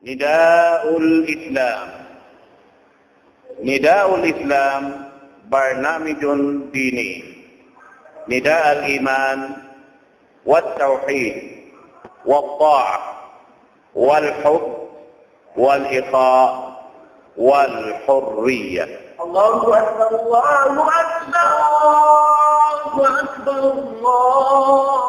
نداء الإسلام. نداء الإسلام برنامج ديني، نداء الإيمان والتوحيد والطاعة والحب والإخاء والحرية. الله أكبر الله أكبر الله أكبر الله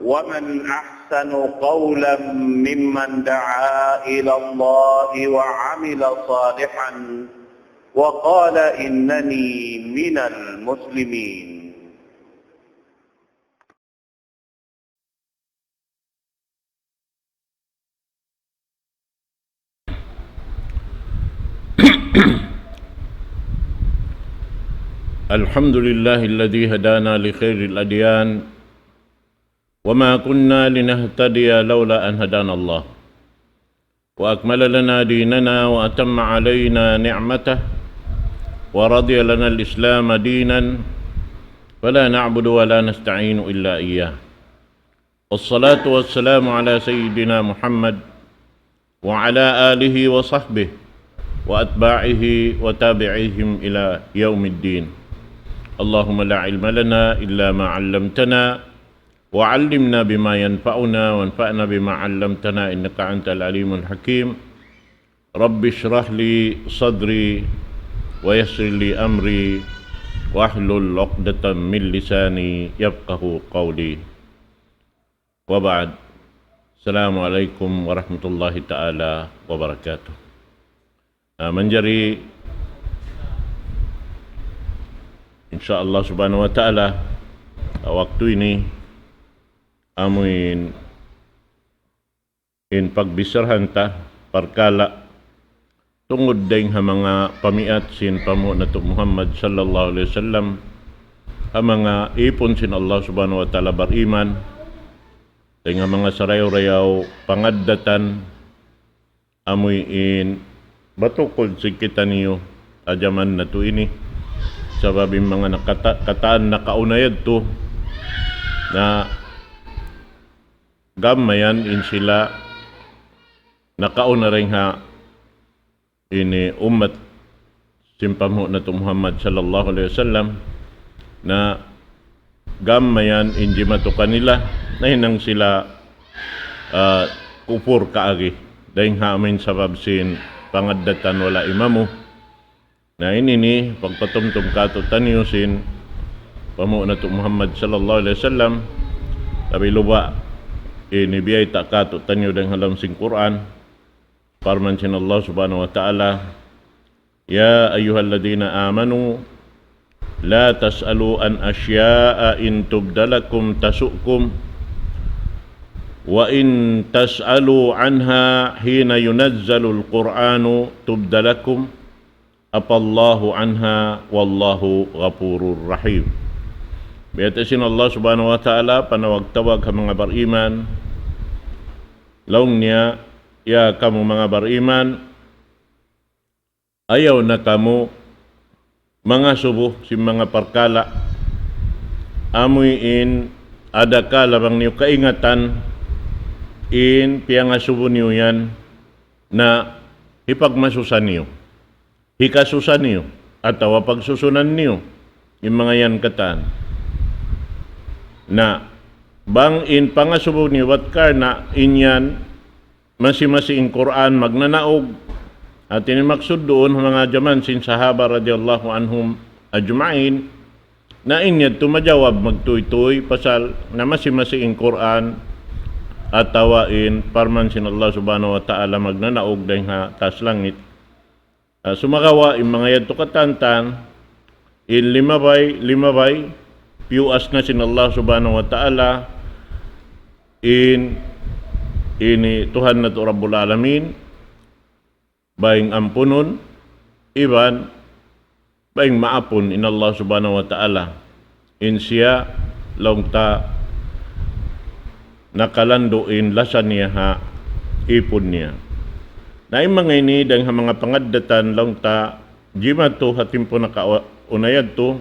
ومن أحسن قولا ممن دعا إلى الله وعمل صالحا وقال إنني من المسلمين. الحمد لله الذي هدانا لخير الأديان وما كنا لنهتدي لولا أن هدانا الله وأكمل لنا ديننا وأتم علينا نعمته ورضي لنا الإسلام دينا فلا نعبد ولا نستعين إلا إياه. والصلاة والسلام على سيدنا محمد وعلى آله وصحبه وأتباعه وتابعيهم إلى يوم الدين. اللهم لا علم لنا إلا ما علمتنا وعلمنا بما ينفعنا وانفعنا بما علمتنا إنك أنت العليم الحكيم. رب اشرح لي صدري ويسر لي أمري واحلل عقدة من لساني يفقه قولي. وبعد. السلام عليكم ورحمة الله تعالى وبركاته. Menjadi insyaallah subhanahu wa ta'ala waktu ini amuin in pagbisarhan ta perkala tungod ding ha mga pamiat sin pamu nato Muhammad sallallahu alaihi wasallam ha mga ipon sin Allah subhanahu wa ta'ala bariman ding ha mga sarayaw-rayaw pangaddatan amuy in batukod sikita niyo ajaman nato ini sababing mga kataan na kaunayad to na gamayan in sila nakauna rin ha ini umat simpamo na to Muhammad sallallahu alaihi wasallam na gamayan inji matukan nila na hinang sila kupur kaagi dahil hamin sabab sin pangaddatan wala imamu na ini ni pagpatumtum kato tanyusin pamo na to Muhammad sallallahu alaihi wasallam tabi luba ini biyay takato tanyo dang halam sing Quran parman sin Allah subhanahu wa ta'ala ya ayyuhalladhina amanu la tas'alu an asya'a in tubdalakum tasu'kum wa in tas'alu anha hina yunazzalul Qur'anu tubdalakum apallahu anha wallahu ghafurur rahim. Biatasin Allah subhanahu wa ta'ala panawag-tawag ka mga bariman laong niya ya kamu mga bariman ayaw na kamu mga subuh si mga parkala amoy in ada ka labang niyo kaingatan in piyanga subuh niyo yan na hipagmasusan niyo hikasusan niyo atawa pagsusunan niyo yung mga yan katan na bang in pangasubo ni watkar na inyan masi-masiing Quran magnanaog at inimaksud doon mga jaman sin sahaba radiyallahu anhum ajma'in na inyad tumajawab magtuy-tuy pasal na masi-masiing Quran at tawain parman sin Allah subhanahu wa ta'ala magnanaog dahil ha tas langit sumagawa yung mga yad tukatantan in limabay, piuas na sin Allah subhanahu wa ta'ala, ini Tuhan na to Rabbul Alamin, baing ampunon, iban, baing maapon in Allah subhanahu wa ta'ala. In siya, long ta, nakalando in lasan niya ha, ipon niya. Na mga ini, dang mga pangadatan, long ta, jima to, hatim po nakaunayad to,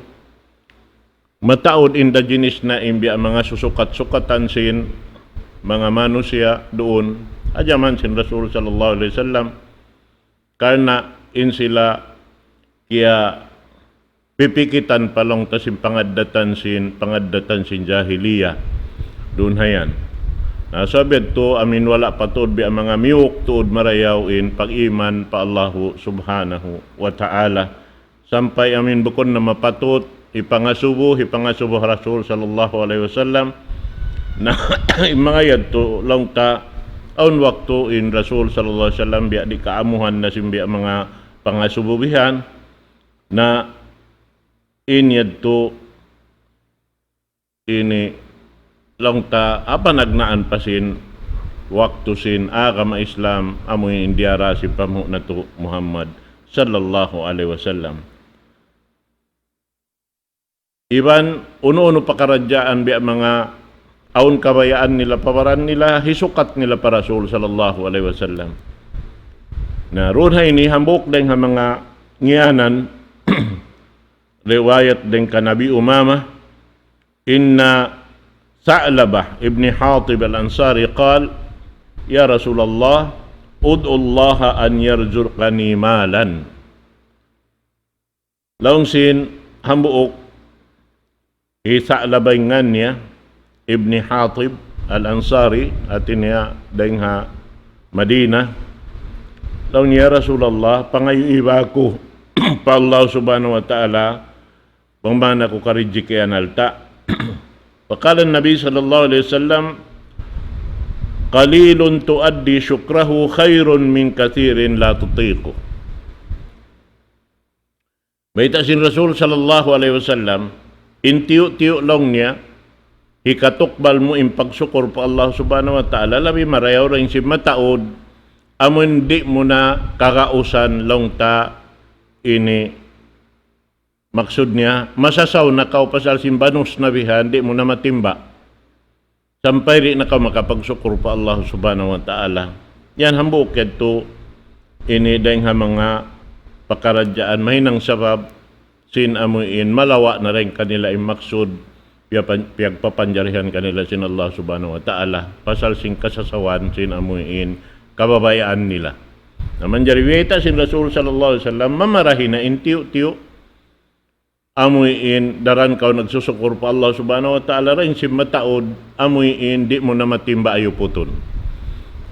mataod in the jinis na imbya mga susukat-sukatan sin, mga manusia doon, adyaman sin Rasul sallallahu alaihi wasallam, karena in sila kaya pipikitan palong tasim pangadatan sin jahiliya doon hayan. Nasabi to amin wala patod bi ang mga miuk tuod marayaw in pag-iman pa Allahu subhanahu wa ta'ala, sampay amin bukon na mapatot ipangasubo Rasul sallallahu alaihi wasallam na mga yadto lang ta aun waktu in Rasul sallallahu alaihi wasallam biya di kaamuhan na simbiya mga pangasububihan na in yadto ini lang ta apa nagnaan pasin waktu sin agama Islam amoy Indiara si pamu na to Muhammad sallallahu alaihi wasallam. Iban uno-uno pakaradyaan biya mga aun kabayaan nila, pawaran nila, hisukat nila para Rasul sallallahu alaihi wasallam. Na ron ini hambok deng ha mga ngianan riwayat deng ka Nabi Umama, inna Sa'labah ibn Hatib al-Ansari qal, ya Rasulullah, ud'u Allah an yarzuqani malan. Laung sin hambuok Sa'labay ngan niya Ibni Hatib al-Ansari atin niya dengha Madinah. Law niya Rasulullah, pangayo iba ko pa Allah subhanahu wa ta'ala pangmana ko karijik yan alta. Pakalan Nabi sallallahu alaihi wasallam, qalilun tuaddi syukrahu khairun min kathirin la tutiqu. Baita sin Rasul sallallahu alaihi wasallam, intiyo-tiyo lang niya hikatukbal mo in pagsukur pa Allah subhanahu wa ta'ala, labi marayaw rin si mataod, amon di mo na kakausan long ta ini maksud niya, masasaw na kao pasal simbanus na bihan, di mo na matimba. Sampay di na ka makapagsukur pa Allah subhanahu wa ta'ala. Yan hambuk to ini dahil mga pakaradyaan, mahinang sabab, sin amuin, malawa na rin kanila yung maksud, piyagpapanjarihan kanila sin Allah subhanahu wa ta'ala pasal sing kasasawan sin amuin kababayaan nila. Naman jariweta sin Rasul sallallahu alaihi wasallam mamarahin na intiyo-tiyo amuin daran kaw nagsusukur pa Allah subhanahu wa ta'ala rin sin mataod amuin di mo na matimba ayuputon.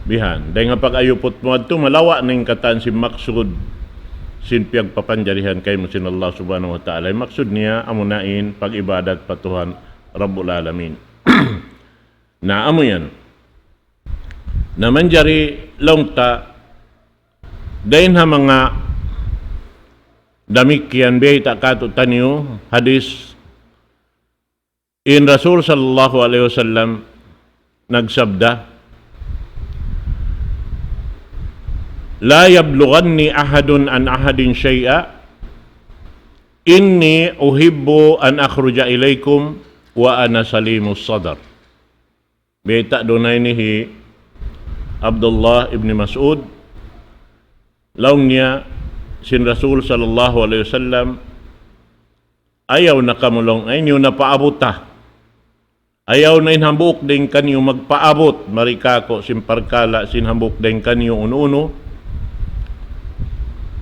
Bihan, dahil nga pag ayupot mo ato malawa na yung katan sin maksud sin piyagpapanjarihan kay mo sin Allah subhanahu wa ta'ala. Maksud niya amunain pag-ibadat patuhan Rabbul Alamin. Na amo yan. Naman jari longta dahin ha mga damikyan bay takato tanyo hadis in Rasul sallallahu alaihi wasallam nagsabda, la yablughanni ahadun an ahadin shay'a inni uhibbu an akhruja ilaikum wa ana salimus sadar. Beta dunay ni Abdullah ibn Mas'ud, laung niya sin Rasul sallallahu alaihi wasallam ayaw na kamulong ay niyo na paabuta, ayaw na inhambuk din kanyo magpaabot marikako simparkala sinhambuk din kanyo uno-uno.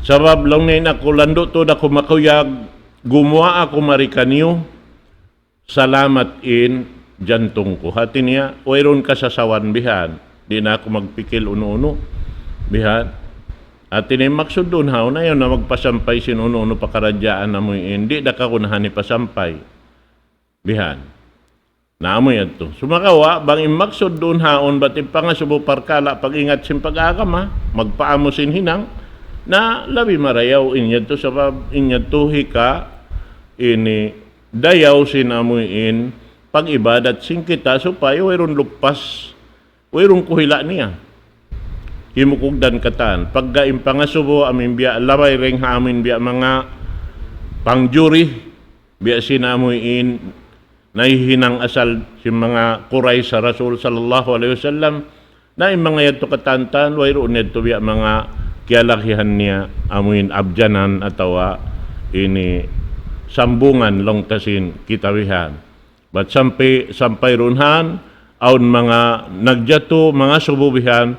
Sabab lang na inakulando to na kumakuyag, gumawa ako marikanyo, salamat in jantong ko. Hati niya, wayron kasasawan bihan, di na ako magpikil uno-uno bihan. At ini maksud doon haw na yun na magpasampay sin uno-uno pakaradyaan na mo hindi da ka kunahan ni pasampay bihan. Naamoy yan to. Sumakawa, bang imaksud doon haon ba't ipangasubo parkala pag-ingat sin pag-agama, magpaamo sin hinang, na labi marayaw inyad to sabab inyad to hika ini dayaw sinamuin pag-ibadat sing kita supaya wayron lupas, wayron kuhila niya. Himukugdan katan. Pagka impangasubo amin biya labay ring ha amin biya mga pangjuri biya sinamuin nahihinang asal si mga kuray sa Rasul sallallahu alaihi wasallam na yung mga yato katantan wayron neto biya mga kialakihan niya amuin abjanan atawa ini sambungan long tasin kitawihan. But sampay runhan aun mga nagjato mga sububihan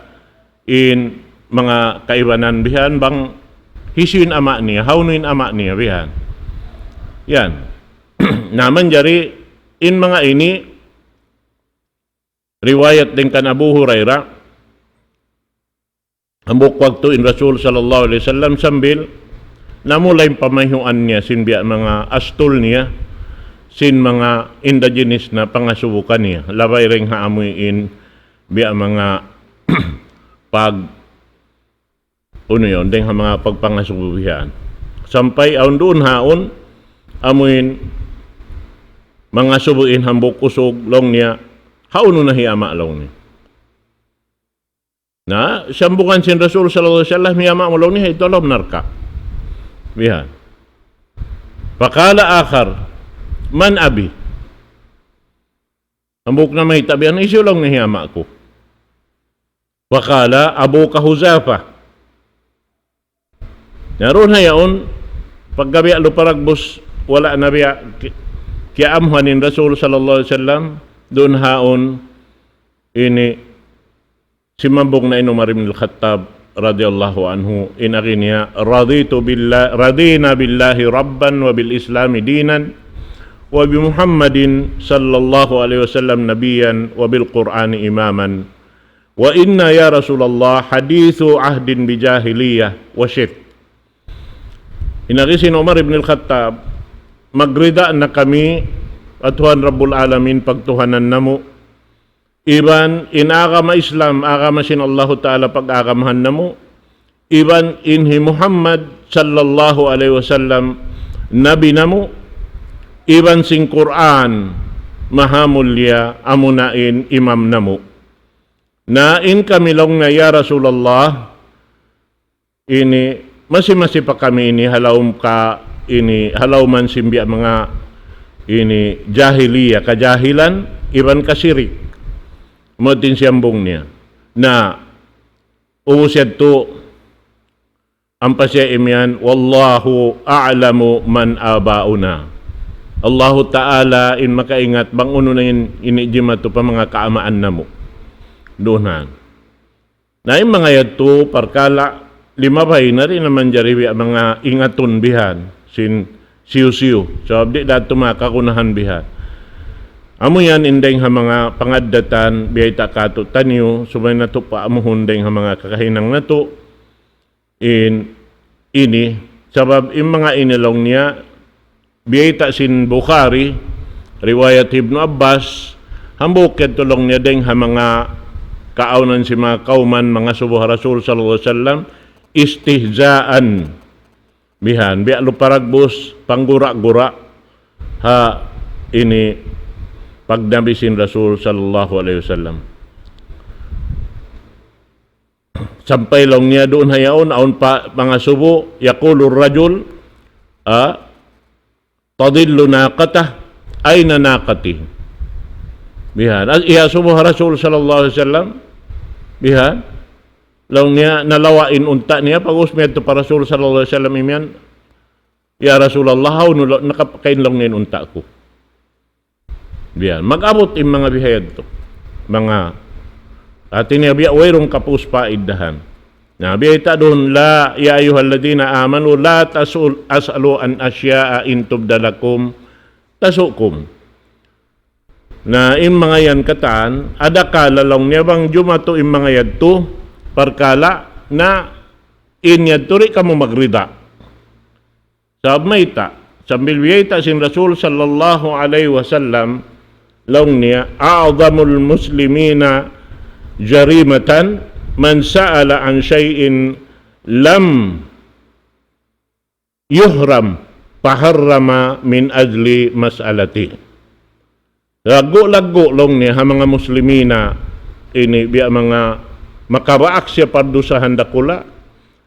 in mga kaibanan bihan bang hisuin ama niya, haunuin ama niya bihan. Yan. Naman jari in mga ini riwayat din kan Abu Hurairah ambok waktu in Rasul sallallahu alaihi wasallam sambil namulay pamahyuan niya sin biya mga astol niya sin mga indigenous na pangasubukan niya labay ring haamuin biya mga pag uno yun ding mga pagpangasubuhan sampay aun doon haon amuin mga subuin hambok kusog long niya hauno na hiyama long niya na sambukan sin Rasul sallallahu alaihi wasallam hiyama long niya ito lom narka bihan. Pakala akhar, man abi. Ambok na may tabihan, isyo lang nahiyama ko. Pakala, Abu Kahuzafa. Naroon na yaon, paggabi aluparagbos, wala na biya, kiamhanin Rasul sallallahu alaihi wasallam, doon haon, ini, si Mambong na Umar ibn al-Khattab, radhiyallahu anhu inakinya radina billahi rabban wa bil islami dinan wa bi Muhammadin sallallahu alaihi wasallam nabiyan wa bil Qur'ani imaman wa inna ya Rasulullah hadithu ahdin bi jahiliyah wa syirk. Inakisin Umar ibn al-Khattab magrida na kami atuhan Rabbul Alamin pagtuhanan namo iban inagama Islam agama sin Allah Ta'ala pag-agamahan na mo iban inhi Muhammad sallallahu alaihi wasallam nabi na mo iban sing Quran mahamulya amunain imam na mo nain kami long na ya Rasulullah ini masih pa kami ini halawm ka ini halawman simbya mga ini jahiliya kajahilan iban kasirik matin siyambong niya na umusad to ang pasya imyan wallahu a'lamu man abauna Allahu Ta'ala in makaingat bang uno na yun inijima to pa mga kaamaan na mo doon na yung mga yato parkala lima bay na rin naman jariwi ang mga ingaton bihan sin siyo-siyo so abdi dato makakunahan bihan. Amo yan indeng ha mga pangaddatan biyayta kato tanyo sumay na to pa amuhon deng ha mga kakahinang na to in ini sabab in mga inilong niya biyayta sin Bukhari riwayat Ibn Abbas hambok tulong niya deng ha mga kaaunan si mga kauman mga subuh Rasul sallallahu alaihi wasallam istihzaan bihan biya luparagbos panggura-gura ha ini pagnabi sin Rasul sallallahu alaihi wasallam sampay long niya doon hayaon aun pa mga subo yaqulu rajul tadillu naqatah ayna naqati bihan iya subo Rasul sallallahu alaihi wasallam bihan long niya nalawain unta niya pag-usmed to para Rasul sallallahu alaihi wasallam imyan ya Rasulullah hauno nakapakain long nin unta ko biyan mag-abot yung mga bihayad to mga atin niya biya wayrong kapus pa iddahan na biyayta doon la ya ayyuhalladina amanu la as'alu an asya'a in tubdalakum tasukum na yung mga yan kataan adakala lang niya bang jumato yung mga yadto parkala na inyadto rin ka mo magrida sab mayta sambil biyayta sin Rasul sallallahu alaihi wasallam long niya a'zamul muslimina jarimatan man sa'ala an syai'in lam yuhram paharrama min ajli mas'alati. Lago-lago long niya ha mga muslimina ini biya mga makabaak siya pardusahan dakula.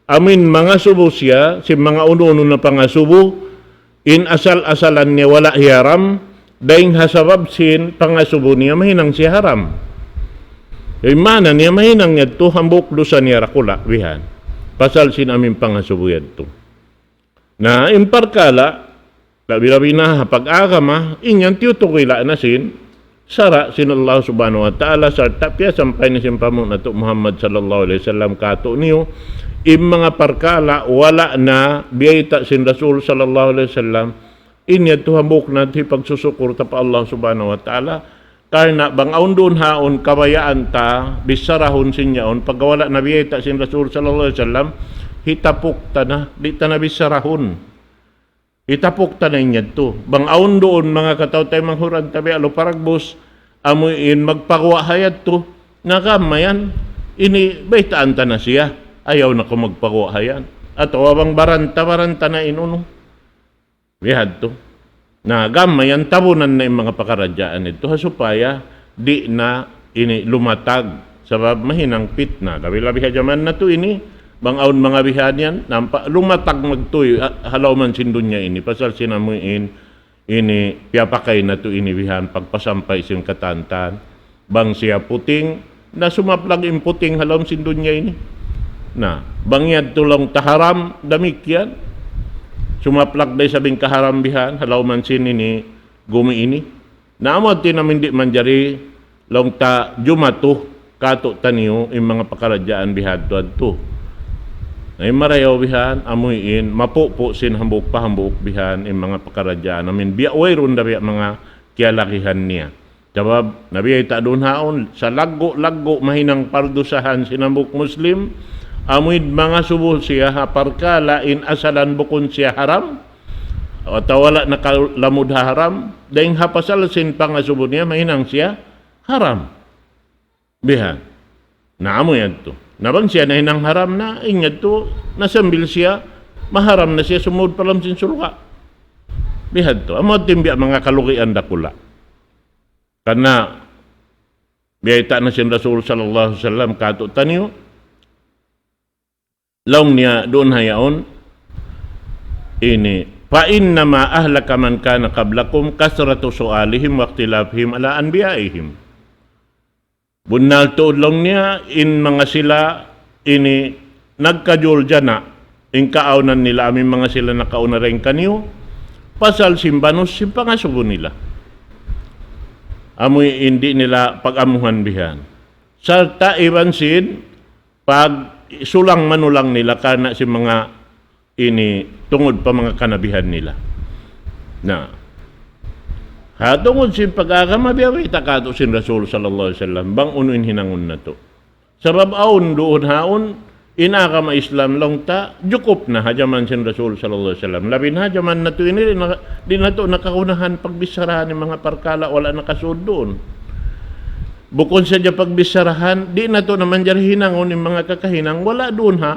Amin mga subo siya, si mga uno-uno na pangasubo, in asal-asalan niya wala hiyaram, dahing hasabab sin pangasubo niya mahinang siya haram. Mana niya mahinang niya to hambok dusa niya rakula, bihan. Pasal sin amin pangasubo yan to. Na imparkala, labi-labi na pag-agama, inyan tiyutukila na sin, sara sin Allah subhanahu wa ta'ala, sarta piya sampay na sin pamong na to Muhammad sallallahu alaihi wasallam kato niyo, mga parkala, wala na biyayta sin Rasul sallallahu alaihi wasallam, inyan tuhambok na ti pagsusukur ta pa Allah subhanahu wa ta'ala, karena bang aundon haon kabayaan ta, bisarahon sin yaon, pagwala na biyayta sin Rasul sallallahu alaihi wasallam, hitapok ta na, di ta na bisarahon. Itapok tanay niya to. Bang aon doon mga kataw tayo manghuran tabi alo paragbos amuin magpakuwahayat to. Nakamayan. Ini baitaan ta na siya. Ayaw na ko magpakuwahayan. At wabang baranta na inuno. Bihad to. Nagamayan tabunan na yung mga pakaradyaan ito. Hasupaya di na ini lumatag. Sabab mahinang pitna. Labi-labi hajaman na to ini. Bang aun mga bihan yan, lumatag magtuyo, halaw man sindun niya ini, pasal sinamuin, ini, piyapakay na to ini bihan, pagpasampay siyang katantan, bang siya puting, na sumaplag yung puting halaw sindun niya ini, na, bang yan tulong taharam, damik yan, sumaplag day sabing kaharam bihan, halaw man sin ini, gumi ini, na amot tinamin di manjari, long ta, jumatuh, kato taniyo, yung mga pakaradyaan bihan to. Ay marayaw bihan, amuin, mapupo sin hambuk bihan yung mga pakaradyaan namin. Biyaway ron na biya mga kialakihan niya. Jawab, nabiyay ta doon haon, sa lago mahinang pardusahan sinambuk Muslim, amuin mga subo siya, parkala in asalan bukon siya haram, o tawala na kalamud haram, dahil hapasal sin pangasubo niya, mahinang siya haram. Bihan, naamoy yan to. Nabang siya na hinang haram na, ingat to, nasambil siya, maharam na siya, sumud palam sin sulka. Bihad to, amot timbiya mga kalukian dakula. Karena, biyayta na sin Rasul sallallahu alaihi wasallam kato taniyo, laong niya doon hayaon, ini, fa'innama ahlaka man kana qablakum kasratu su'alihim wa ikhtilafihim ala anbiya'ihim. Bunal tuod lang niya, in mga sila, ini, nagkajul dyan na, in kaaunan nila, amin mga sila nakauna rin kaniyo, pasal simbanos, simpangasubo nila. Amoy hindi nila pag-amuhan bihan. Sarta ibansin, pag sulang manulang nila, kana si mga, ini, tungod pa mga kanabihan nila. Na, hatungod sin pag-agama biyaway takato sin Rasul sallallahu alaihi wasallam bang unuin hinangon na to. Sabab aun doon haon inakama Islam long ta jukop na hajaman sin Rasul sallallahu alaihi wasallam. Labin hajaman na to ini di na to nakakunahan pagbisarahan ng mga parkala wala nakasud doon. Bukod sa pagbisarahan di na to naman jar hinangon ng mga kakahinang wala doon ha.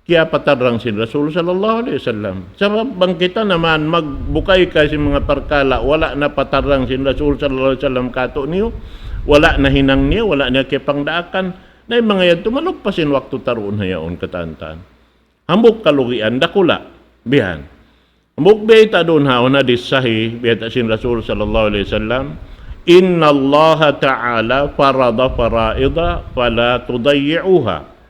Kaya patarang sin Rasul sallallahu alaihi wasallam. Sabab bang kita naman magbukay ka si mga parkala, wala na patarang sin Rasul sallallahu alaihi wasallam kato niyo, wala na hinang niyo, wala na kipangdaakan, na yung mga yan tumalagpasin waktu taroon hayaon katantan. Hambuk kalugian, dakula, bihan. Hambuk beta doon haon na disahi, beta sin Rasul sallallahu alaihi wasallam, Inna Allah ta'ala farada faraida fala tudayyi'uha.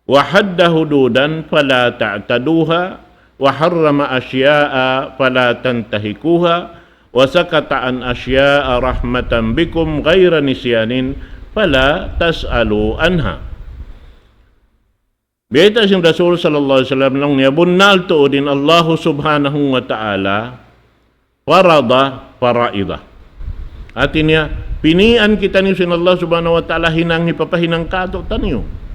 وحد حدودا فلا تعتدوها وحرم أشياء فلا تنتهكوها وسكت عن أشياء رحمة بكم غير نسيان فلا تسألوا عنها. Beta sin Rasul sallallahu alaihi wasallam lang niya bunnal tuodin Allah subhanahu wa ta'ala farada faraida. Atin niya pinian kita ni sin Allah subhanahu wa ta'ala hinang hipapahinang kato taniyo.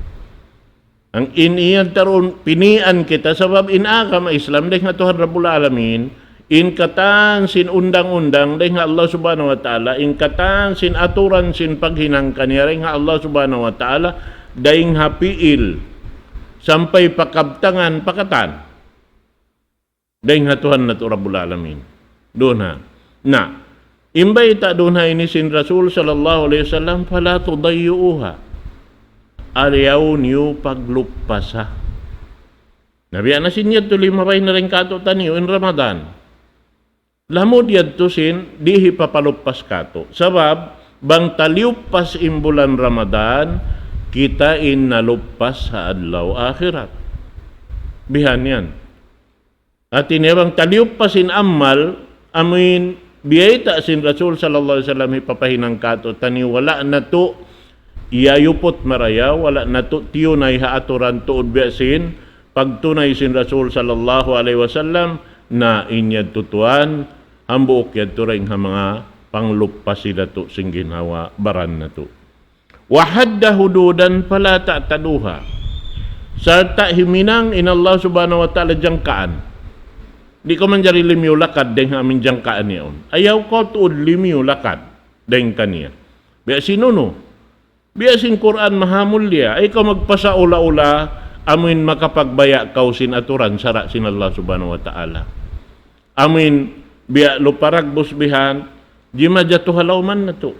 Ang iniyan taron pinian kita sabab inakam Islam dahil nga Tuhan Rabbul Alamin in katan sin undang-undang dahil nga Allah subhanahu wa ta'ala in katan sin aturan sin paghinang kaniya dahil nga Allah subhanahu wa ta'ala dahil nga piil sampai pakabtangan pakatan Dahil nga Tuhan na to Rabbul Alamin. Doon ha. Na, imbay ta doon ha ini sin Rasul sallallahu alaihi wasallam, fala tudayyuha. Ayaw niyo paglukpas ha. Nabiya na sinyad to limabay na rin kato taniyo in Ramadan. Lamod yad to sin, dihi papalukpas kato. Sabab, bang taliupas imbulan Ramadan, kita inalupas sa adlaw akhirat. Bihan yan. At inibang taliupas in amal, amin biyayta sin Rasul sallallahu alaihi wasallam ipapahinang kato, tani wala na to, iyayupot maraya, wala na to, tiyo na ihaaturan tuod biyasin, pagtunay sin Rasul sallallahu alaihi wasallam, na inyad tutuan, hambuok yad to rin mga panglukpas sila to sing ginhawa baran na to. Wahadda hududan pala ta'taduha. Sa himinang in Allah subhanahu wa ta'ala jangkaan. Di ko man jari limiw lakad deng amin jangkaan niyon. Ayaw ko tuod limiw lakad deng kaniya. Biya sinuno. Biya sin Quran mahamul liya. Ay ka magpasa ula-ula amin makapagbaya kausin aturan sara sin Allah subhanahu wa ta'ala. Amin biya luparag busbihan jima jatuhalaw man na to.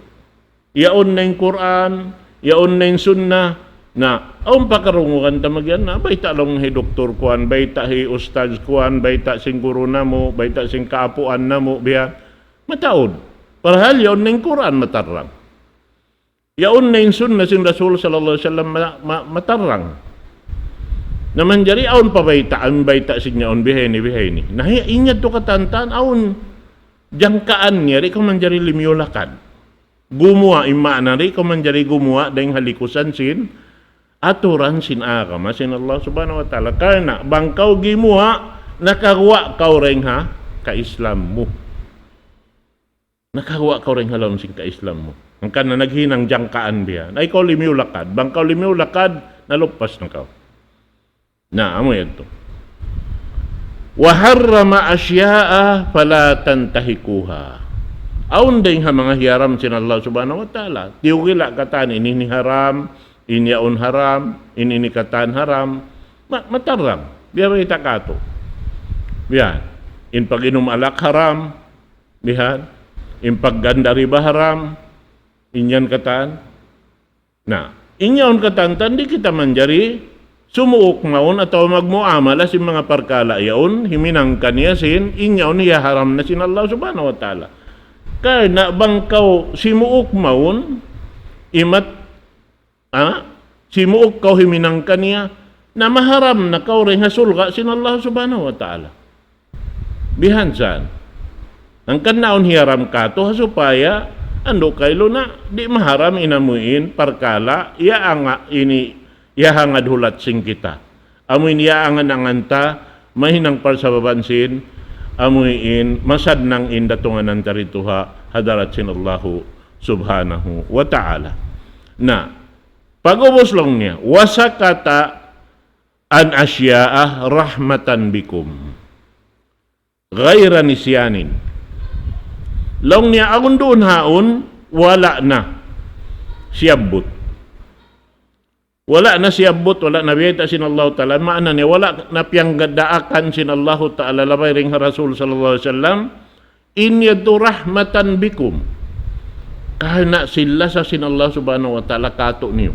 Yaon na yung Quran, yaon na yung sunnah, na aun pakarungukan tamagyan na, bayta lang hi doktor kuan, bayta hi ustaz kuan, bayta sing guru na mo, bayta sing kaapuan na mo, biya, mataod. Parahal yaon na yung Quran matarang. Yaon na yung sunnah sing Rasul sallallahu alaihi wasallam matarang. Naman jari aun pa bayta, ang bayta sing yaon biheni. Nah, inyad to katantan, aun jangkaan niya, ikaw man jari limyolakad. Gumuha imana rin, kung man jari gumuha dahil halikusan sin, aturan sin agama, sin Allah subhanahu wa ta'ala. Karena bangkaw gimuha, nakagawa kau rin ha, ka-Islam mo. Nakagawa kau rin halawin sin ka-Islam mo. Ang ka na naghinang jangkaan biya. Ay ikaw limiw lakad. Bangkaw limiw lakad, nalupas na kau. Na, amo yan to. Waharrama asya'a fala tantahikuha. Aun din ha mga hiyaram sin Allah subhanahu wa ta'ala. Tiwila katan, ini haram, ini yaon haram, ini katan haram. Matarang. Biya kita kato. Biyan. In pag-inom alak haram. Biyan. In pagganda riba haram. Inyan katan. Na, inyaon katan, tandi kita manjari, sumuok maun atau magmuamala sin mga parkala yaon, himinang kaniya sin, inyaon niya haram na sin Allah subhanahu wa ta'ala. Karena bangkaw simuok maun, imat, simuok kau himinang kaniya, na maharam na kau rin hasulga sin Allah subhanahu wa ta'ala. Bihansan, ang kanaon hiyaram ka to, supaya, ando kailo na, di maharam inamuin, parkala, hangad hulat sing kita. Amuin angan-anganta, mahinang parsababansin, amuin masad nang indatungan ng tarituha hadarat sin Allahu subhanahu wa ta'ala. Na, pag-ubos lang niya, wasakata an asya'ah rahmatan bikum ghayra nisyanin. Long niya, akong doon haon, wala na siyabot. Wala na siyabot, wala na biyeta sin Allah ta'ala. Maana niya, wala na piyanggdaakan sin Allah ta'ala labay ring Rasul sallallahu alaihi wasallam. Inyadu rahmatan bikum. Karena sila sa sin Allah subhanahu wa ta'ala kato niyo.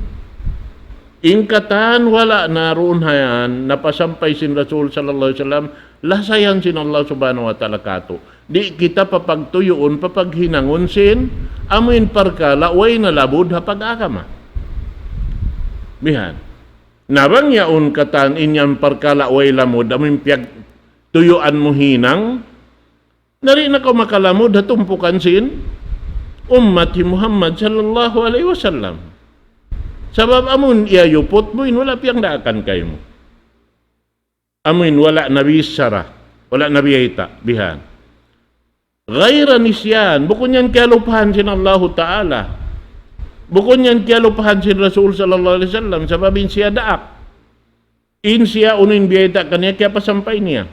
Ingkatan wala na roon hayan, napasampay sin Rasul sallallahu alaihi wasallam, lasayan sin Allah subhanahu wa ta'ala kato. Di kita papagtuyoon, papaghinangon sin, amuin parkala, way nalabod hapag agama. Bihan. Nabang yaon katan inyang parkala way lamod, amin piyag tuyuan mo hinang, nari na ko makalamod hatumpukan sin, ummati Muhammad sallallahu alaihi wasallam. Sabab amun iyayupot mo, wala piyang daakan kayo mo. Amun wala nabisara, wala nabiyayta, bihan. Ghayra nisyan, bukon yan kialupahan sin Allah ta'ala. Bukon yan kialupahan sin Rasul sallallahu alaihi wasallam, sababin siya daak. In siya unin biyayta kaniya, kaya pasampay niya.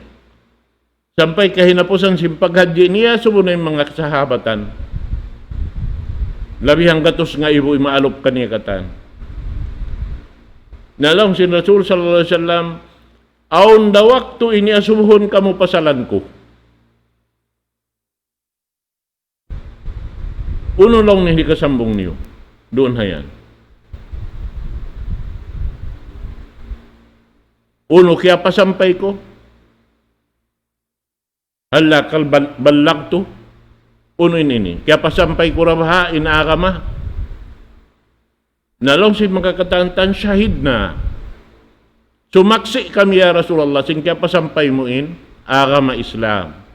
Sampay kahinapusan simpaghadji niya, sumunay mga sahabatan. Labihang gatos nga ibu imaalop kaniya katan. Nalong sin Rasul sallallahu alaihi wasallam, Aun da waktu ini asubuhon kamu pasalan ko. Uno lang ni kasambong niyo. Doon hayan. Uno kaya pasampay ko. Hala kal balag to. Uno ini. Kaya pasampay ko rabaha inaagama. Nalong si magkakatantan syahid na. Sumaksi kami ya Rasulullah. Sing kaya pasampay mo agama Islam.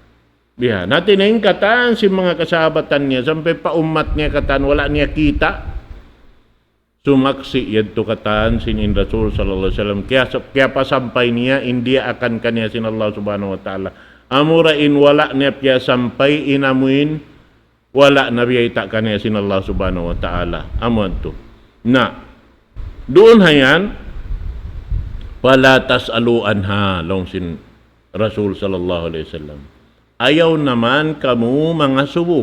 Biha, natin na yung kataan si mga kasabatan niya, sampai pa umat niya kataan, wala niya kita. Sumaksi yan to kataan sinin Rasul sallallahu alaihi wasallam. Kaya pa sampay niya, hindi akan kanya sin Allah subhanahu wa ta'ala. Amurain wala niya kaya sampay inamuin, wala na biyayta kanya sin Allah subhanahu wa ta'ala. Amuan to. Na, doon hayan, pala tas'aluan ha, long sin Rasul sallallahu alaihi wasallam. Ayaw naman kamu mga subo.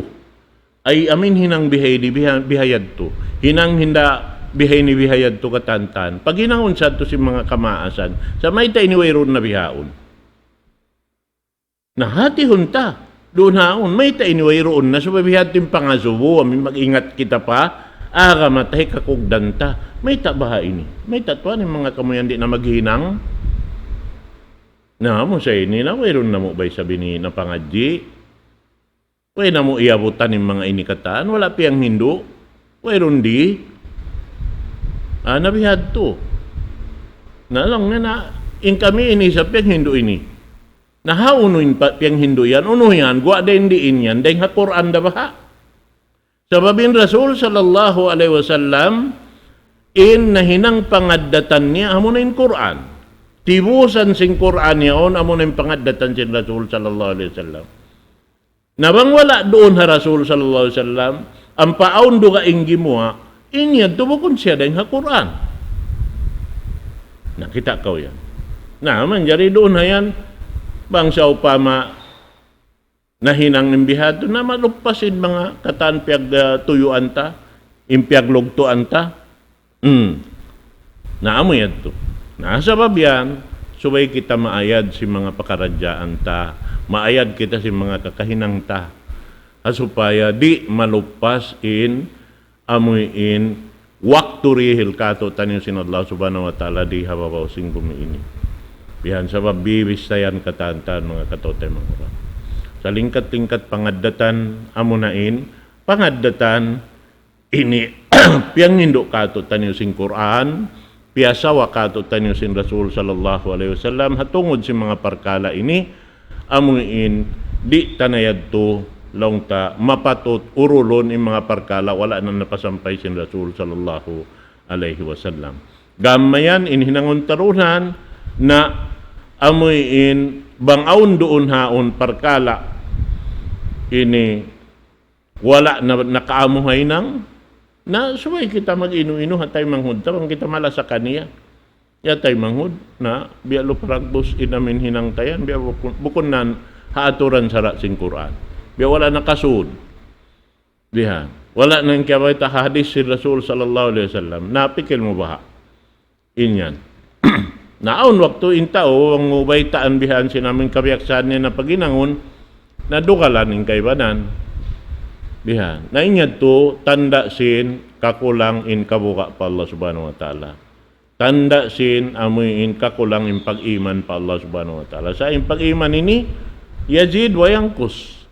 Ay amin hinang bihay ni bihayad to. Hinang hinda bihay ni bihayad to katantan. Pag hinangon sa to si mga kamaasan, sa may tayo iniwayron na bihaon. Nahati hunta. Doon haon, may tayo iniwayron na. So babihad yung pangasubo, amin mag-ingat kita pa. Aga matay kakugdanta. May tabaha ini. May tatuan yung mga kamuyan di na maghinang. Na mo sa ini na mayroon na mo ba'y sabi ni na pangadji? Way na mo iabutan ng mga inikataan, wala piyang hindo. Mayroon di. Nabihad to. Na lang na in kami ini sa piyang hindo ini. Nahaunuin pa piyang hindo yan, uno yan, gwa din diin yan, dahil ha Quran da baha. Sababin Rasul sallallahu alaihi wasallam, in nahinang pangaddatan niya, amo na in Quran. Tibusan sing Quran yaon amo na pangaddatan sin Rasul sallallahu alaihi wasallam. Nabang wala doon ha Rasul sallallahu alaihi wasallam, ang paon do ka inggi mo inya tubukon siya dahil ha Quran. Nakita ko yan. Man jari doon hayan bang sa upama nahinang imbihado na malupasin mga kataan piyag tuyuan ta, impiyag lugtuan ta. Naamo yan to. Nasa babyan, subay kita maayad si mga pakaradyaan ta, maayad kita si mga kakahinang ta, asupaya di malupas amuin, waktu rihil kato tanyo sin Allah subhanahu wa ta'ala di hababaw sing bumiini. Bihan sa babibistayan katantan mga katote mga orang. Sa lingkat-lingkat pangaddatan, amunain, pangaddatan, ini, piyang hindo kato tanyo sing Quran, piyasawa kato tanyo sin Rasul sallallahu alaihi wasallam hatungod si mga parkala ini amuin di tanayad to longta mapatot urulon in mga parkala wala na napasampay sin Rasul sallallahu alaihi wasallam. Gamayan in hinangon tarunan na amuin bangaon doon haon parkala ini wala na nakaamuhay nang na suway kita mag-inu-inu hatay manghud tabang kita mala sa kaniya yatay manghud na biya lupragdos inamin hinang tayan biya bukon nan haaturan sara sing Quran biya wala nakasud biha wala nang kaya ta hadis si Rasul sallallahu alaihi wasallam napikil mo baha inyan naon waktu intao ang mubaytaan bihan sinamin kabiyaksan niya na paginangon na dukalan ing kaibanan biha. Na inyad to, tanda sin kakulang in kabuka pa Allah subhanahu wa ta'ala. Tanda sin amuin kakulang in pag-iman pa Allah subhanahu wa ta'ala. Sa in pag-iman ini, yazid wayangkus.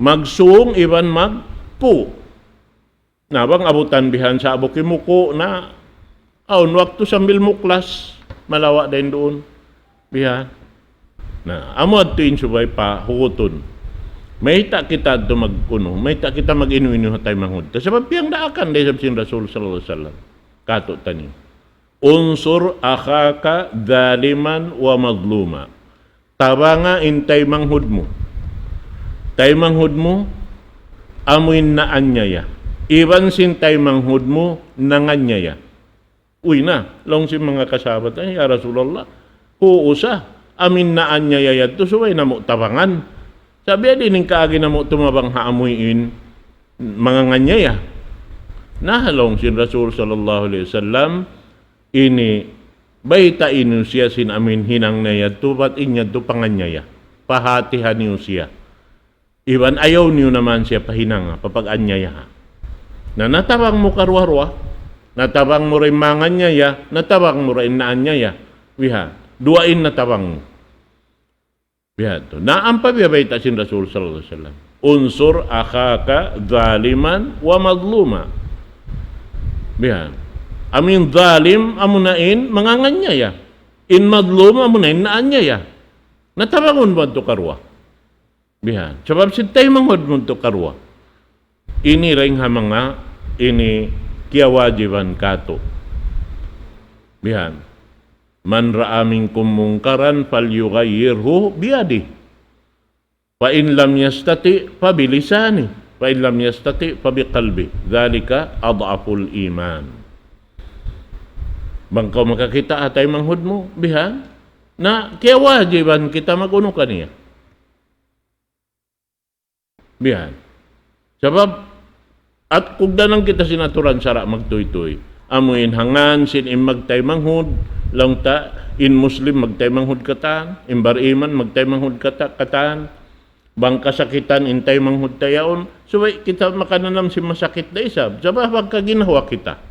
Magsuong iban magpu. Nabang abutan bihan sa abukimuko na aun waktu sambil muklas, malawa din doon. Biha. Na amod to in subay pa, hukuton. May ta kita do magkuno, may ta kita mag-inu-inu hatay manghud. Sabab piyang daakan dahil sa Rasul sallallahu alaihi wasallam. Kato tani. Unsur akhaka zaliman wa mazluma. Tabanga intay manghud mo. Tay manghud mo amuin na anyaya. Iban sin tay manghud mo nanganyaya. Uy na, long si mga kasabat ay ya Rasulullah. Huusa amin na anyaya to suway na mo tabangan. Sabi din ng kaagi na mo tumabang haamuin mga nganyaya. Nahalong si Rasul sallallahu alaihi wasallam ini Baita inu siya sin amin hinang na yadto, ba't inyadto panganyaya. Pahatihan niyo siya. Iban ayaw niyo naman siya pahinang, papag-anyaya. Na natabang mo karwarwa, natabang mo rin manganyaya, natabang mo rin naanyaya. Wiha, duain natabang mo. Wiha to. Naampabiya baita sin Rasul sallallahu alaihi wasallam. Unsur akhaka zaliman wa madluma. Wiha. Amin zalim amunain manganganyaya. In madlum amunain naanyaya. Natabangon mo ito karwa. Bihan. Sabab sintay mangod mo ito karwa. Ini ring mga ini kiyawajiban kato. Bihan. Man ra'a minkum mungkaran falyughayyirhu biyadi. Fa in lam yastati fa bilisani. Fa in lam yastati fa biqalbi. Dzalika adhaful iman. Bangkaw makakita atay manghud mo, bihan, na kaya wajiban kita maguno kaniya. Bihan. Sabab, at kugdanang kita sinaturan sara magtuy-tuy, amuin hangan sin magtay manghud, lang ta, in Muslim magtay manghud katan, in bariman magtay manghud katan, bang kasakitan intay manghud tayaon, so kita makananam si masakit na isab, sabab pagka ginawa kita.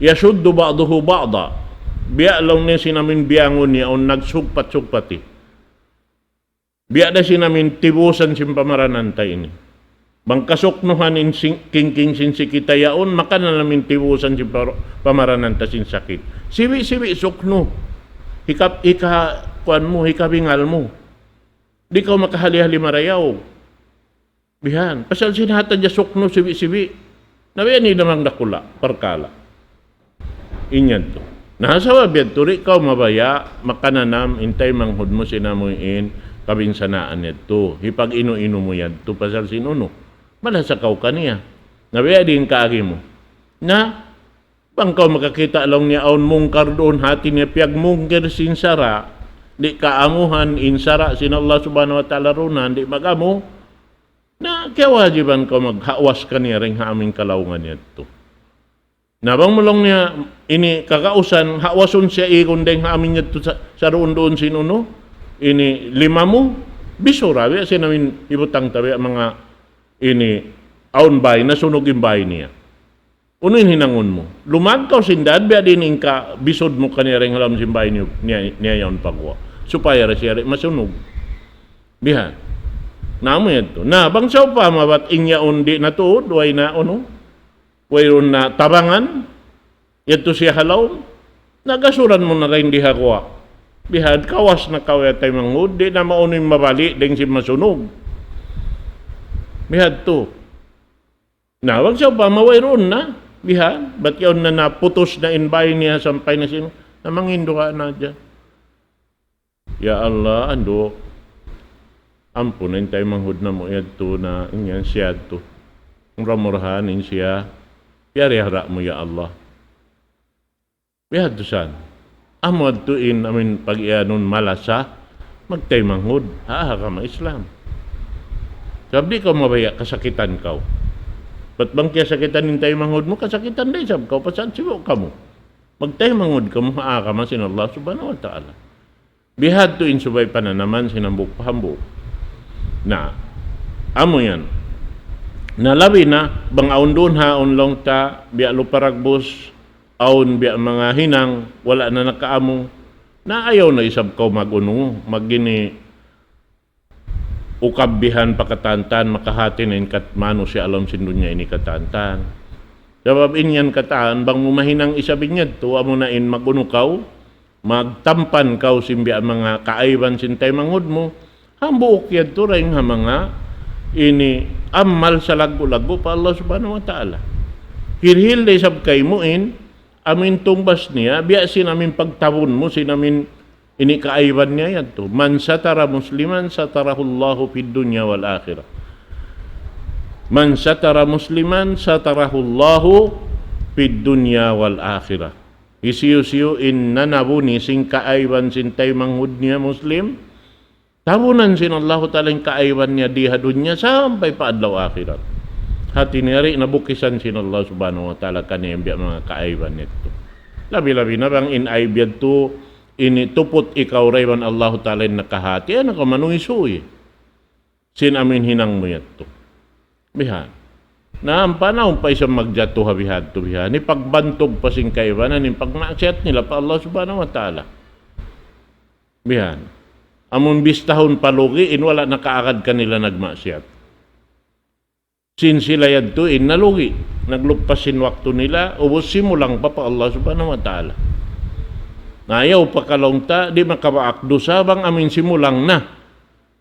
Yasuddu ba'duhu ba'da. Biya lang niya sinamin biyangon niya o nagsugpat-sugpati. Biya na sinamin tibusan sin pamaranantay ini. Bangkasoknuhan in king sin sikita yaon, maka na namin tibusan sin pamarananta sin sakit. Siwi sukno. Kuan mo, hikabingal mo. Di ka makahali-hali marayaw. Bihan. Pasal sinahatan niya sukno, siwi. Nabiyan ni namang nakula, parkala. Inyan to. Nahasawa biyad to, ikaw mabaya, makananam, intay manghud mo sinamuin, kabinsanaan nito. Hipag ino-ino mo yan to, pasal sinuno. Malasakaw ka niya. Nabiya din kaagi mo. Na, bangkaw makakita lang niya aun mungkar doon, hati niya piyag mungkir sinsara, di kaamuhan, insara, sin Allah subhanahu wa ta'ala runan, di magamu, na kaya wajiban ka maghawas ka niya rin haaming kalaungan niya to. Nabang mulong niya, ini kakausan, hawason siya ikundeng amin niya sa roon doon sinuno, ini lima mo, bisura, biya siya namin ibutang tabi mga ini aun bay, nasunog yung bay niya. Unoin hinangon mo, lumagkaw sindad, biya din ka, bisod mo kanireng halam simbay niya yaon pagwa. Supaya siya masunog. Biha, namo ito. Na, bang siya pa, mabat inya undi na tuod, way na ono, wayron na tabangan, yato siya halaw, nagasuran mo na rin di hakwa. Bihad, kawas na kawetay manghud, di na maunin mabali, ding si masunog. Bihad to. Na, wag siya pa, mawayron na. Bihad, ba't yun na naputos na inbay niya, sampay na sino, na mangindo ka na dyan. Ya Allah, ando, ampunin tayo manghud na mo yato na, inyan siya to. Murah-murahanin siya, yari harap mo ya Allah. Bihad to san. Amod tuin amin pag-ianon malasa, magtay manghud, ka ma-Islam. Sabi ka mabaya, kasakitan ka. Ba't bang kaya sakitan yung tayo manghud mo, kasakitan din sab ka, pasan sibo ka mo. Magtay manghud ka mo, ka man sin Allah subhanahu wa ta'ala. Bihad tuin subay pa na naman, sinambuk pahambuk. Na, amo yan. Nalabi na, bang aun doon haon long ta, biya luparagbos, aun biya mga hinang, wala na nakaamong, na ayaw na isab ko mag-unong, magini ukabbihan pakatantan, makahati na katmano siya alam sindunya ini katantan. Sabab inyan kataan, bang mumahinang isabin niya to, amo na in mag-unukaw, magtampan kaw simbiya mga kaayban sintay manghud mo, hambuok yan to rin mga ini amal sa lago-lago pa Allah subhanahu wa ta'ala. Hirhil day sab kay muin, amin tumbas niya, biya sinamin pagtabon mo, sinamin ini kaayban niya yan to. Man satara musliman, satarahullahu fid dunya wal akhirah. Man satara musliman, satarahullahu fid dunya wal akhirah. Isiyo-siyo in nanabuni sing kaayban sintay manghud niya muslim, tabunan sin Allah ta'ala yung kaaywan niya diha dunya sampai pa adlaw akhirat. Hati niyari nabukisan sin Allah subhanahu wa ta'ala kaniyang biya mga kaaywan nito. Labi-labi na bang inaibiyad to, tupot ikaw rayban Allah Ta'ala nakahati, ano ka manungisuy. Sin amin hinang mo yan to. Bihan. Na ang panahon pa isang magjato habihad to bihan. Ni pagbantog pa sing kaibanan, ni pagmaksiyat nila pa Allah Subhanahu wa Ta'ala. Bihan. Amon bistahon palugi, wala nakaagad kanila nagmaksiyat. Sin sila yan to, nalugi. Naglupasin waktu nila, ubos simulang pa Allah Subhanahu wa Ta'ala. Nayaw pa kalongta, di makabaakdo sabang amin simulang na.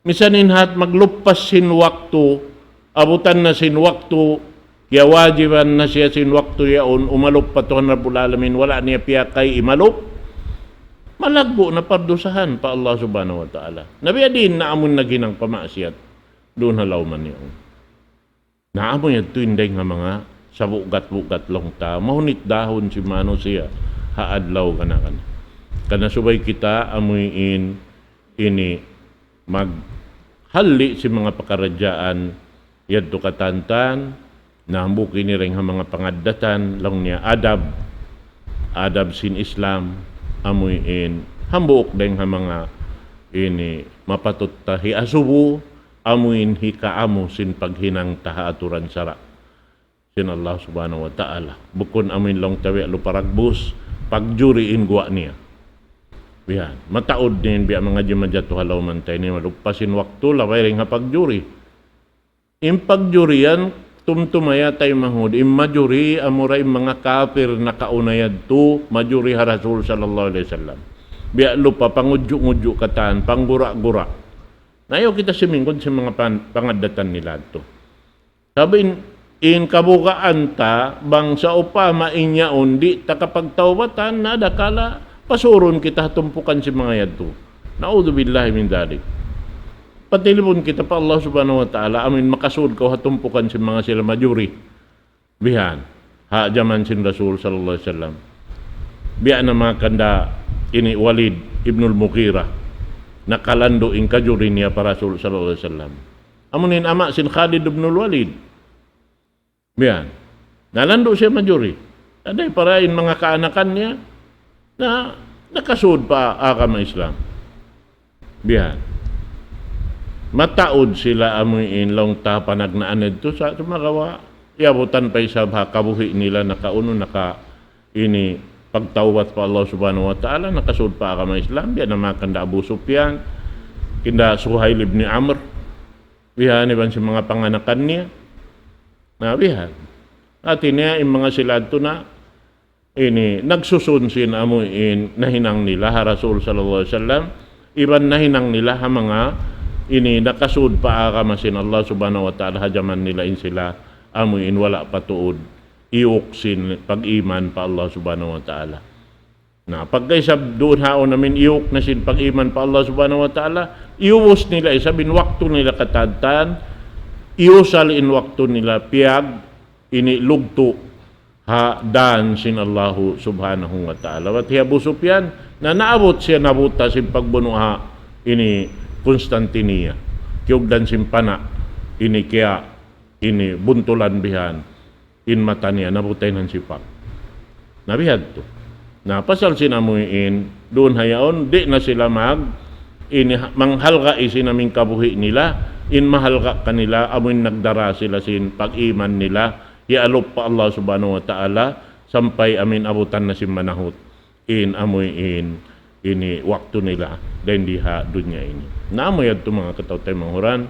Misanin hat maglupas sin waktu, abutan na sin waktu, kaya wajiban na siya sin waktu yaon, umalup pa to Rabbul Alamin, wala niya piyakay imalup. Malagbo na pardusahan pa Allah Subhanahu wa Ta'ala. Nabiadin na amon naginang pamasyat, doon halaw man yun. Naamoy at tuinday nga mga sa bugat-bugat long ta. Mahunit dahon si mano siya. Haadlaw ka na ka na. Kana subay kita amuyin ini maghali si mga pakaradyaan yadto katantan na hambuk ini ring mga pangadatan lang niya adab sin Islam amuyin hambuk deng mga ini mapatut tahi asubu amuin hikaamo sin paghinang tahaaturan sara sin Allah Subhanahu wa Ta'ala bukon amuin long tawi luparagbus pagjuriin gwa niya bihan mataod din biya mga jimadyato halaw man tayo ni malupasin waktu laway ring pagjuri pagjurian tumtumaya tayo mahud majuri amuray mga kafir na kaunayad to majuri ha Rasul sallallahu alaihi wasallam biya lupa pangudyo-ngudyo katan panggura-gura. Nayo kita simingkod sa mga pangadatan nila to. Sabi in kabukaan ta bang sa upama inyaon di ta kapagtawatan na dakala pasuron kita tumpukan si mga yadto. Naudzubillahi min dzalik. Patilipon kita pa Allah Subhanahu wa Ta'ala amin makasud ko hatumpukan si mga sila majuri. Bihan ha jaman sin Rasul sallallahu alaihi wasallam. Biya na mga kanda ini Walid ibnul Mughirah nakalando in kajuri niya para Rasul sallallahu alaihi wasallam. Amunin ama sin Khalid ibn Walid. Biyan. Nalando siya majuri. Aday para in mga kaanakan niya na nakasud pa agama Islam. Biyan. Mataod sila amuin long tapanag na anad to sa magawa. Iabutan pa isa kabuhi nila nakauno naka ini pagtawat pa Allah Subhanahu wa Ta'ala nakasud pa agama Islam biya na makanda Abu Sufyan kinda Suhail ibn Amr biya ni ban si mga panganakan niya na biya at niya yung mga silado na ini nagsusun sin amuin nahinang nila ha Rasul sallallahu alaihi wasallam iban nahinang nila ha mga ini nakasud pa agama sin Allah Subhanahu wa Ta'ala hajaman nila in sila amuin wala patuod iuksin pag-iman pa Allah Subhanahu wa Ta'ala. Na pagkaysa doon haon namin iuk na sin pag-iman pa Allah Subhanahu wa Ta'ala, iuwos nila isabin waktu nila katadtan, iusal in waktu nila piyag, ini lugto ha dan sin Allah Subhanahu wa Ta'ala. Wat hiya Abu Sufyan na naabot siya nabuta sin pagbunuha ini Constantinia. Kiyugdan sin pana ini kaya ini buntulan bihan in mata niya nabutay ng sipak. Nabihad to. Napasal sinamuin doon hayaon di na sila manghalga isin naming kabuhi nila in mahalga kanila amuin nagdara sila sin pag-iman nila ialop pa Allah Subhanahu wa Ta'ala sampay amin abutan na si manahot in amuin ini waktu nila dahil diha dunya ini. Naamoy to mga katawtay manghuran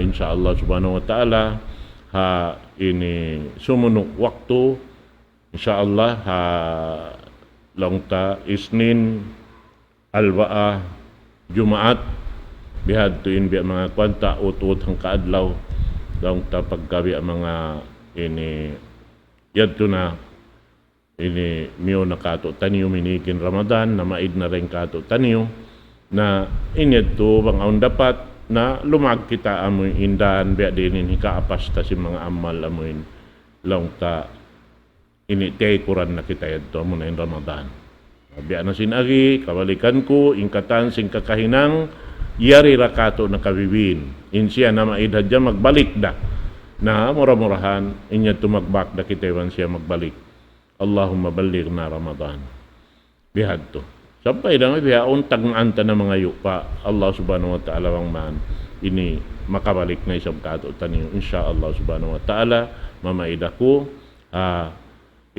insyaallah Subhanahu wa Ta'ala ha ini sumunok waktu insyaallah ha longta Isnin Albaa Jumaat bihad tuin biya mga kwanta ut-ut hang kaadlaw longta paggabi mga ini yadto na ini miyo nakato taniyo minikin Ramadan na maid na rin kato taniyo na inyadto bang aun dapat na lumag kita amoy indahan biya din hikaapas ta si mga amal amoy long ta ini tay kuran na kita yadto amo na in Ramadan biya na sinagi kawalikan ko ingkatan sing kakahinang yari rakato na kabibin insiya na maidhadya magbalik da na mura-murahan inya tumagbak da kita iwan siya magbalik Allahumma ballighna Ramadan. Bihad to. Sampai dengan bihaon tag-anta na mga yupa, Allah subhanahu wa ta'ala wang man, ini makabalik na isang kato taniyo, insyaAllah subhanahu wa ta'ala, mamaidaku,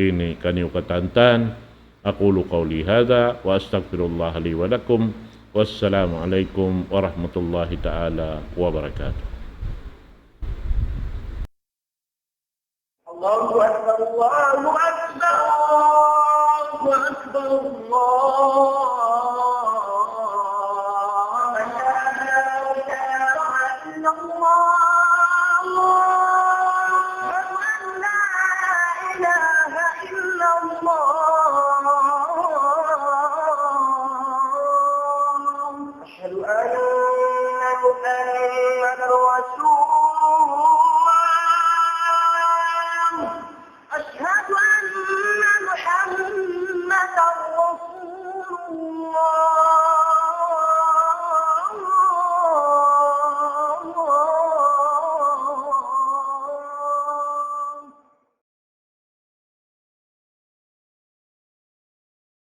ini kaniyo katantan, aqulu qawli hadha, wa astaghfirullah li wa lakum, wassalamu alaikum warahmatullahi ta'ala wabarakatuh. Allahu Akbar, Allahu Akbar, Allahu Akbar, Allah.